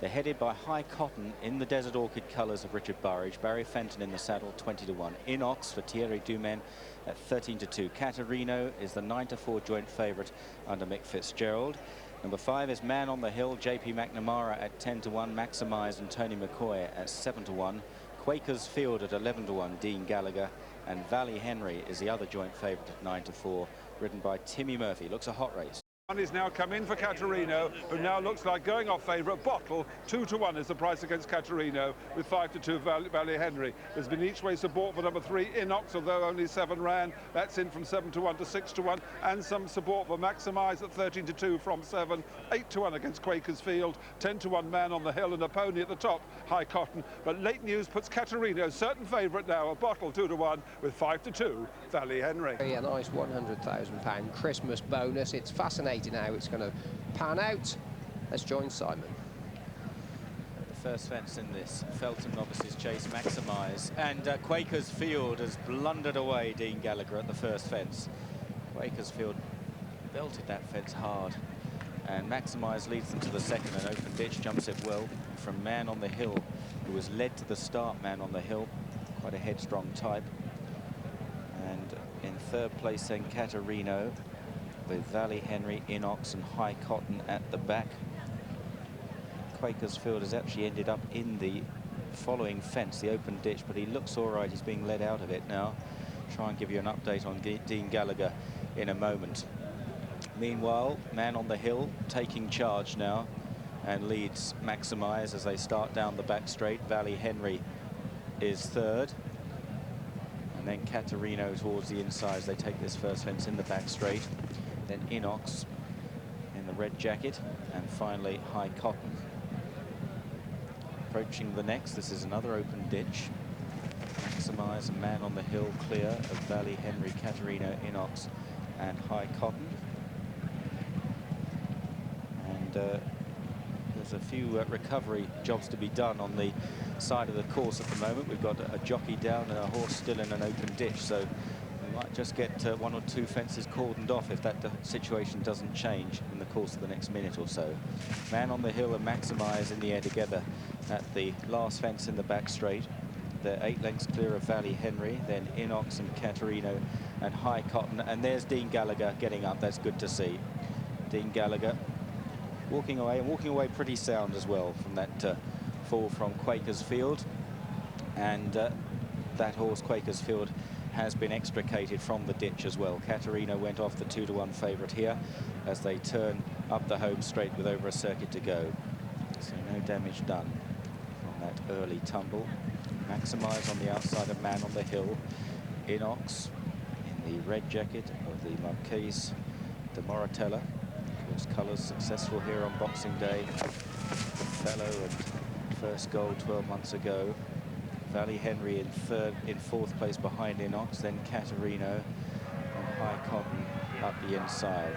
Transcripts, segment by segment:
They're headed by High Cotton in the Desert Orchid colours of Richard Burridge. Barry Fenton in the saddle, 20-1. Inox for Thierry Dumaine at 13-2. Caterino is the 9-4 joint favourite under Mick Fitzgerald. Number 5 is Man on the Hill, JP McNamara at 10-1. Maximise and Tony McCoy at 7-1. Quakers Field at 11-1. Dean Gallagher. And Valley Henry is the other joint favourite at 9-4, ridden by Timmy Murphy. Looks a hot race. He's now come in for Caterino, who now looks like going off favourite. Bottle 2-1 is the price against Caterino, with 5-2 Valley Henry. There's been each way support for number 3 Inox, although only 7 ran. That's in from 7-1 to 6-1, and some support for Maximise at 13-2 from 7. 8-1 against Quakers Field. 10-1 Man on the Hill, and a pony at the top, High Cotton. But late news puts Caterino certain favourite now. A Bottle 2-1 with 5-2 Valley Henry. A nice £100,000 Christmas bonus. It's fascinating how it's going to pan out. Let's join Simon. The first fence in this Feltham Novices chase, Maximise, and Quakers Field has blundered away Dean Gallagher at the first fence. Quakers Field belted that fence hard, and Maximise leads them to the second. An open ditch jumps it well from Man on the Hill, who was led to the start. Man on the Hill, quite a headstrong type. And in third place then Caterino, with Valley Henry, Inox and High Cotton at the back. Quakers Field has actually ended up in the following fence, the open ditch, but he looks all right. He's being led out of it now. Try and give you an update on Dean Gallagher in a moment. Meanwhile, Man on the Hill taking charge now and leads Maximise as they start down the back straight. Valley Henry is third. And then Caterino towards the inside as they take this first fence in the back straight. Then Inox in the red jacket, and finally High Cotton. Approaching the next, this is another open ditch. Maximise and Man on the Hill clear of Valley Henry, Caterino, Inox and High Cotton. And there's a few recovery jobs to be done on the side of the course at the moment. We've got a jockey down and a horse still in an open ditch, so we might just get 1 or 2 fences cordoned off if that situation doesn't change in the course of the next minute or so. Man on the Hill and Maximise in the air together at the last fence in the back straight. They're 8 lengths clear of Valley Henry, then Inox and Caterino and High Cotton. And there's Dean Gallagher getting up. That's good to see. Dean Gallagher walking away, and walking away pretty sound as well from that fall from Quakers Field. And that horse, Quakers Field, has been extricated from the ditch as well. Caterino went off the 2-1 favourite here as they turn up the home straight with over a circuit to go. So no damage done from that early tumble. Maximise on the outside of Man on the Hill. Inox in the red jacket of the Marquise de Moratella. Of course, colours successful here on Boxing Day. The fellow and first goal 12 months ago. Valley Henry in fourth place behind Inox, then Caterino and High Cotton up the inside.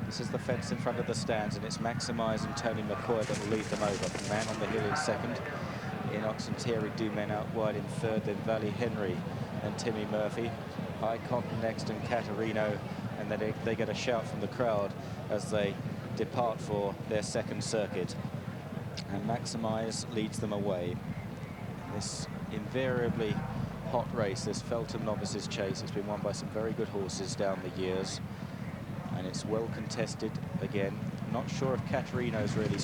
This is the fence in front of the stands, and it's Maximise and Tony McCoy that will lead them over. Man on the Hill in second, Inox and Thierry Dumaine out wide in third, then Valley Henry and Timmy Murphy. High Cotton next and Caterino, and then they get a shout from the crowd as they depart for their second circuit. And Maximise leads them away. This invariably hot race, this Feltham Novices chase, has been won by some very good horses down the years, and it's well contested again. Not sure if Caterino's really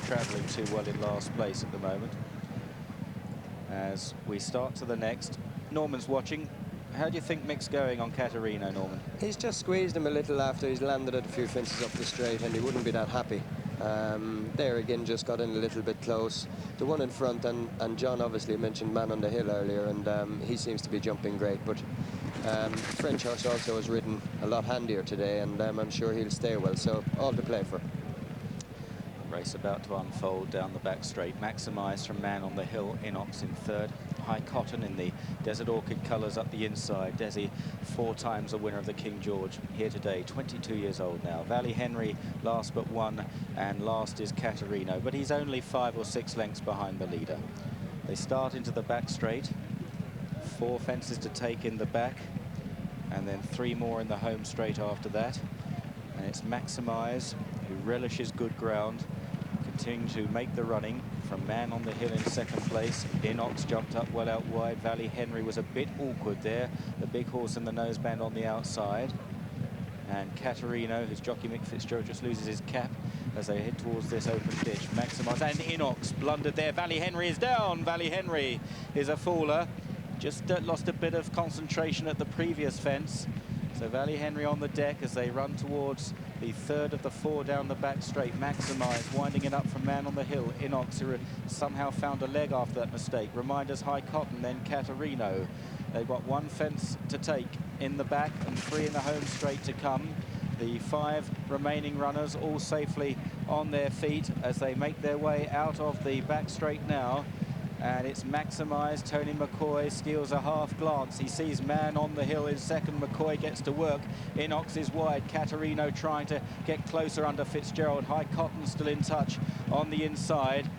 travelling too well in last place at the moment. As we start to the next, Norman's watching. How do you think Mick's going on Caterino, Norman? He's just squeezed him a little after he's landed at a few fences up the straight, and he wouldn't be that happy. There again, just got in a little bit close. The one in front, and John obviously mentioned Man on the Hill earlier, and he seems to be jumping great. But French horse also has ridden a lot handier today, and I'm sure he'll stay well. So all to play for. Race about to unfold down the back straight. Maximise from Man on the Hill, Inox in third. High Cotton in the Desert Orchid colours up the inside. Desi, 4 times a winner of the King George, here today, 22 years old now. Valley Henry last but one, and last is Caterino, but he's only 5 or 6 lengths behind the leader. They start into the back straight. 4 fences to take in the back, and then 3 more in the home straight after that. And it's Maximise, who relishes good ground, continuing to make the running from Man on the Hill in second place. Inox jumped up well out wide. Valley Henry was a bit awkward there. The big horse in the noseband on the outside. And Caterino, whose jockey Mick Fitzgerald just loses his cap as they head towards this open ditch. Maximise, and Inox blundered there. Valley Henry is down. Valley Henry is a faller. Just lost a bit of concentration at the previous fence. So Valley Henry on the deck as they run towards the third of the four down the back straight. Maximise winding it up from Man on the Hill. Inox, who somehow found a leg after that mistake. Reminders High Cotton, then Caterino. They've got one fence to take in the back and three in the home straight to come. The five remaining runners all safely on their feet as they make their way out of the back straight now. And it's Maximise. Tony McCoy steals a half glance. He sees Man on the Hill in second. McCoy gets to work. Inox is wide. Caterino trying to get closer under Fitzgerald. High Cotton still in touch on the inside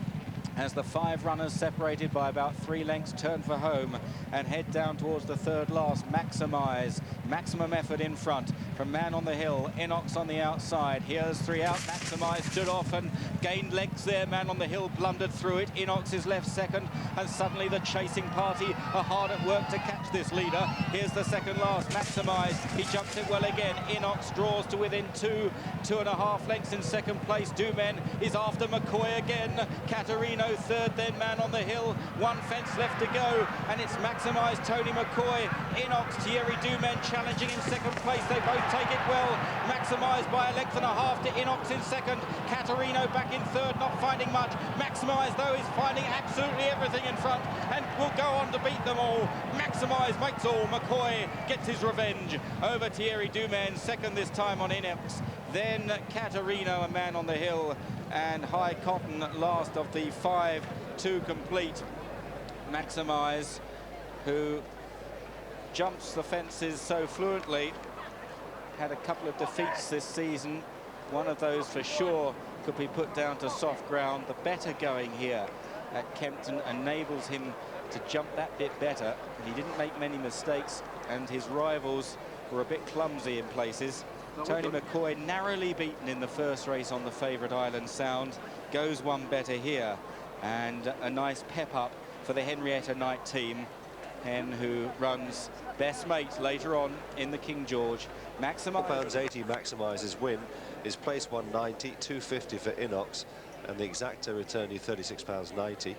as the five runners separated by about 3 lengths turn for home and head down towards the third last. Maximise, maximum effort in front from Man on the Hill. Inox on the outside. Here's 3 out. Maximise stood off and gained legs there. Man on the Hill blundered through it. Inox is left second, and suddenly the chasing party are hard at work to catch this leader. Here's the second last. Maximise, he jumps it well again. Inox draws to within 2.5 lengths in second place. Dumen is after McCoy again. Caterino third, then Man on the Hill. One fence left to go, and it's Maximise, Tony McCoy, Inox, Thierry Dumen challenging in second place. They both take it well. Maximise by 1.5 lengths to Inox in second. Caterino back in third, not finding much. Maximise, though, is finding absolutely everything in front and will go on to beat them all. Maximise makes all. McCoy gets his revenge over Thierry Dumen, second this time on Inox. Then Caterino, a Man on the Hill, and High Cotton last of the 5 to complete. Maximise, who jumps the fences so fluently, had a couple of defeats this season. One of those for sure could be put down to soft ground. The better going here at Kempton enables him to jump that bit better. He didn't make many mistakes, and his rivals were a bit clumsy in places. Tony McCoy narrowly beaten in the first race on the favourite Island Sound. Goes one better here, and a nice pep up for the Henrietta Knight team. Hen, who runs best mate later on in the King George. £4.80 Maximise's win is place 190, 250 for Inox, and the exacta return you £36.90.